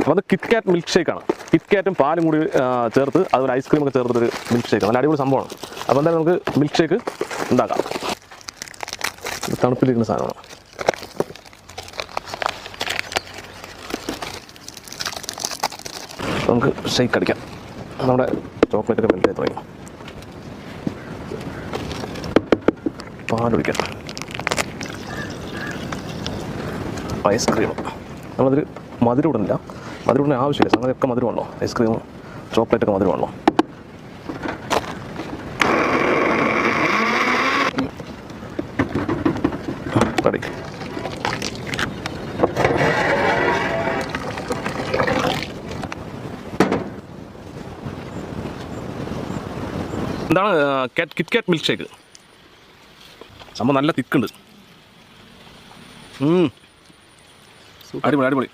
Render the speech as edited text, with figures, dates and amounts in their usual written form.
അപ്പോൾ അത് KitKat milk ഷേക്കാണ്. കിറ്റ്കാറ്റും പാലും കൂടി ചേർത്ത് അതുപോലെ ഐസ്ക്രീമൊക്കെ ചേർത്തിട്ടൊരു മിൽക്ക് ഷേക്ക്. നല്ല അടിപൊളി സംഭവമാണ്. അപ്പോൾ എന്തായാലും നമുക്ക് മിൽക്ക് ഷേക്ക് ഉണ്ടാക്കാം. ഇത് തണുപ്പിലിരിക്കുന്ന സാധനമാണ്. നമുക്ക് ഷേക്ക് അടിക്കാം. നമ്മുടെ ചോക്ലേറ്റൊക്കെ മെൽറ്റ് ആയി തുടങ്ങി. പാലൊഴിക്കാം. ഐസ്ക്രീം നമ്മളതിൽ മധുരം ഇടുന്നില്ല. മധുരം ഇടുന്ന ആവശ്യമില്ല. സംഗതിയൊക്കെ മധുരമാണല്ലോ. ഐസ്ക്രീമും ചോക്ലേറ്റൊക്കെ മധുരമാണല്ലോ. റെഡി. എന്താണ് കിറ്റ്കാറ്റ് മിൽക്ക് ഷേക്ക്. സംഭവം നല്ല തിക്കുണ്ട്. അടിപൊളി അടിപൊളി.